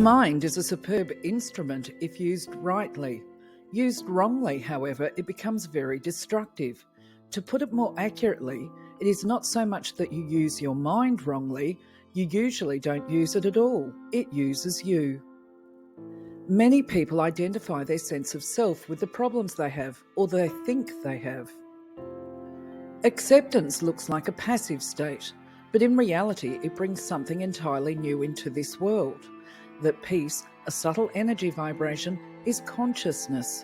mind is a superb instrument if used rightly. Used wrongly, however, it becomes very destructive. To put it more accurately, it is not so much that you use your mind wrongly, you usually don't use it at all. It uses you. Many people identify their sense of self with the problems they have, or they think they have. Acceptance looks like a passive state, but in reality it brings something entirely new into this world. That peace, a subtle energy vibration, is consciousness.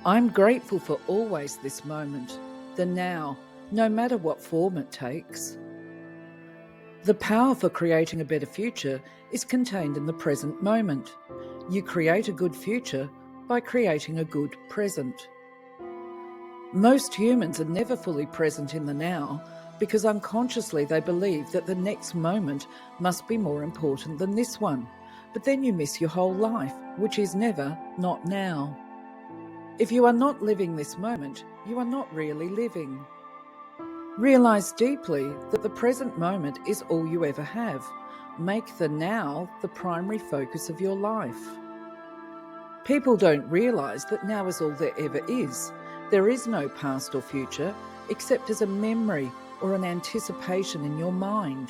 I'm grateful for always this moment, the now, no matter what form it takes. The power for creating a better future is contained in the present moment. You create a good future by creating a good present. Most humans are never fully present in the now because unconsciously they believe that the next moment must be more important than this one. But then you miss your whole life, which is never not now. If you are not living this moment, you are not really living. Realize deeply that the present moment is all you ever have. Make the now the primary focus of your life. People don't realize that now is all there ever is. There is no past or future, except as a memory or an anticipation in your mind.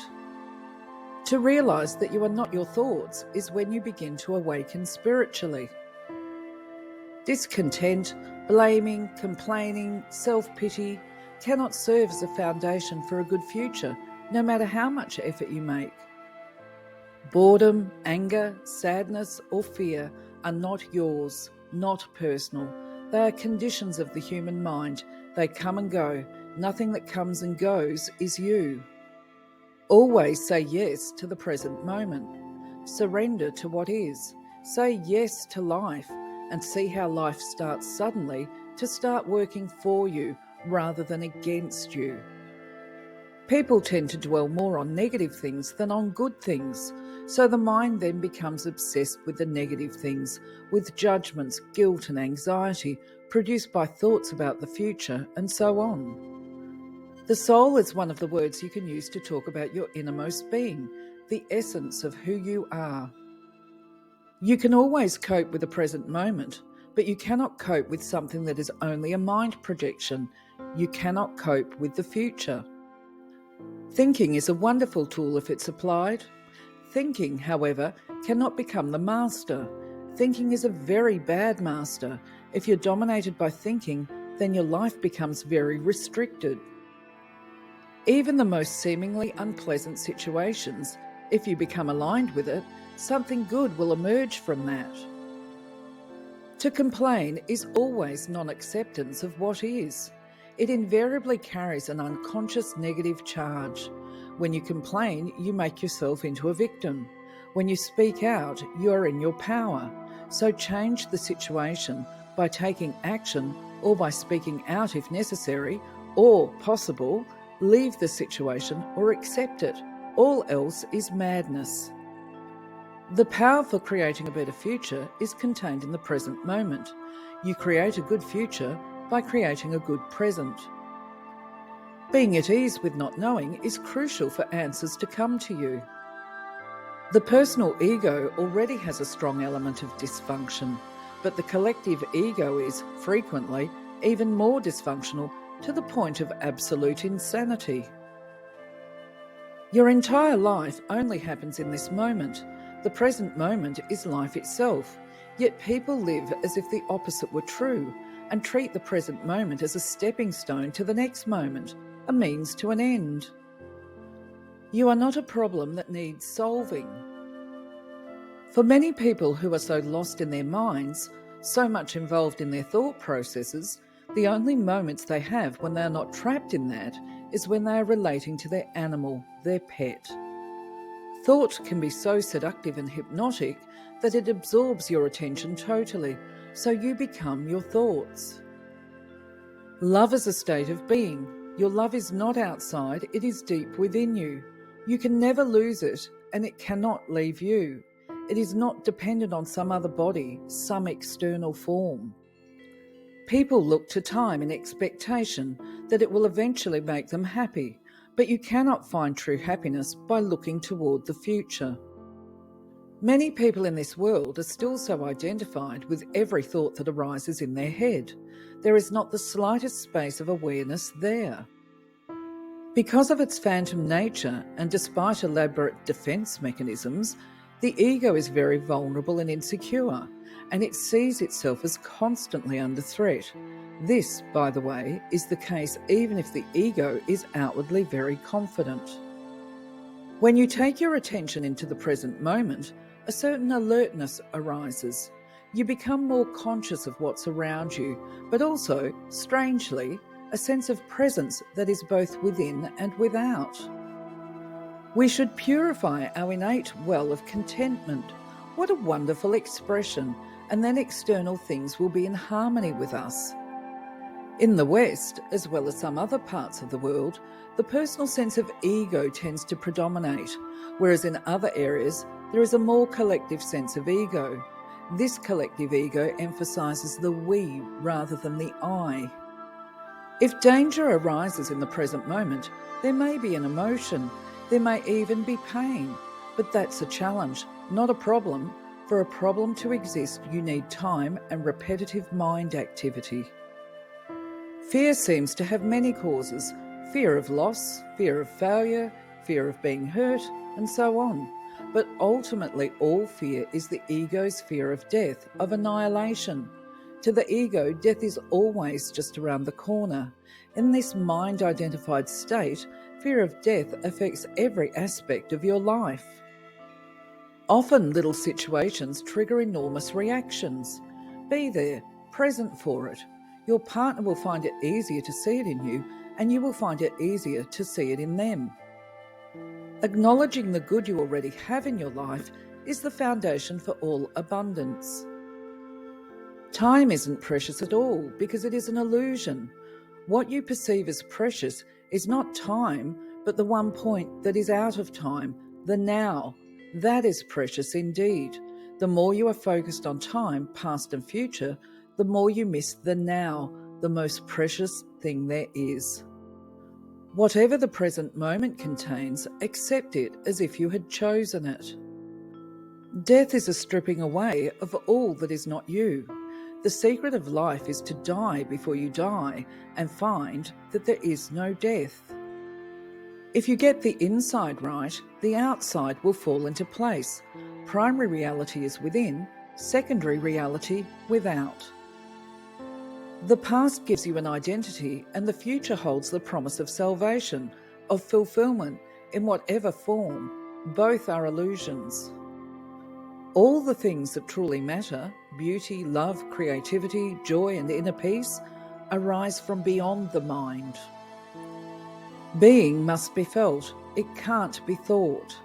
To realize that you are not your thoughts is when you begin to awaken spiritually. Discontent, blaming, complaining, self-pity cannot serve as a foundation for a good future, no matter how much effort you make. Boredom, anger, sadness, or fear are not yours, not personal. They are conditions of the human mind. They come and go. Nothing that comes and goes is you. Always say yes to the present moment. Surrender to what is. Say yes to life and see how life starts suddenly to start working for you rather than against you. People tend to dwell more on negative things than on good things, so the mind then becomes obsessed with the negative things, with judgments, guilt and anxiety produced by thoughts about the future, and so on. The soul is one of the words you can use to talk about your innermost being, the essence of who you are. You can always cope with the present moment, but you cannot cope with something that is only a mind projection. You cannot cope with the future. Thinking is a wonderful tool if it's applied. Thinking, however, cannot become the master. Thinking is a very bad master. If you're dominated by thinking, then your life becomes very restricted. Even the most seemingly unpleasant situations, if you become aligned with it, something good will emerge from that. To complain is always non-acceptance of what is. It invariably carries an unconscious negative charge. When you complain, you make yourself into a victim. When you speak out, you are in your power. So change the situation by taking action or by speaking out if necessary, or possible, leave the situation or accept it. All else is madness. The power for creating a better future is contained in the present moment. You create a good future by creating a good present. Being at ease with not knowing is crucial for answers to come to you. The personal ego already has a strong element of dysfunction, but the collective ego is, frequently, even more dysfunctional to the point of absolute insanity. Your entire life only happens in this moment. The present moment is life itself, yet people live as if the opposite were true and treat the present moment as a stepping stone to the next moment, a means to an end. You are not a problem that needs solving. For many people who are so lost in their minds, so much involved in their thought processes, the only moments they have when they are not trapped in that is when they are relating to their animal, their pet. Thought can be so seductive and hypnotic that it absorbs your attention totally, so you become your thoughts. Love is a state of being. Your love is not outside, it is deep within you. You can never lose it, and it cannot leave you. It is not dependent on some other body, some external form. People look to time in expectation that it will eventually make them happy, but you cannot find true happiness by looking toward the future. Many people in this world are still so identified with every thought that arises in their head. There is not the slightest space of awareness there. Because of its phantom nature, and despite elaborate defense mechanisms, the ego is very vulnerable and insecure, and it sees itself as constantly under threat. This, by the way, is the case even if the ego is outwardly very confident. When you take your attention into the present moment, a certain alertness arises. You become more conscious of what's around you, but also, strangely, a sense of presence that is both within and without. We should purify our innate well of contentment. What a wonderful expression, and then external things will be in harmony with us. In the West, as well as some other parts of the world, the personal sense of ego tends to predominate, whereas in other areas there is a more collective sense of ego. This collective ego emphasizes the we rather than the I. If danger arises in the present moment, there may be an emotion, there may even be pain, but that's a challenge, not a problem. For a problem to exist, you need time and repetitive mind activity. Fear seems to have many causes: fear of loss, fear of failure, fear of being hurt, and so on. But ultimately, all fear is the ego's fear of death, of annihilation. To the ego, death is always just around the corner. In this mind-identified state, fear of death affects every aspect of your life. Often little situations trigger enormous reactions. Be there, present for it. Your partner will find it easier to see it in you, and you will find it easier to see it in them. Acknowledging the good you already have in your life is the foundation for all abundance. Time isn't precious at all because it is an illusion. What you perceive as precious is not time, but the one point that is out of time, the now. That is precious indeed. The more you are focused on time, past and future, the more you miss the now, the most precious thing there is. Whatever the present moment contains, accept it as if you had chosen it. Death is a stripping away of all that is not you. The secret of life is to die before you die and find that there is no death. If you get the inside right, the outside will fall into place. Primary reality is within, secondary reality without. The past gives you an identity, and the future holds the promise of salvation, of fulfillment, in whatever form. Both are illusions. All the things that truly matter, beauty, love, creativity, joy, and inner peace, arise from beyond the mind. Being must be felt, it can't be thought.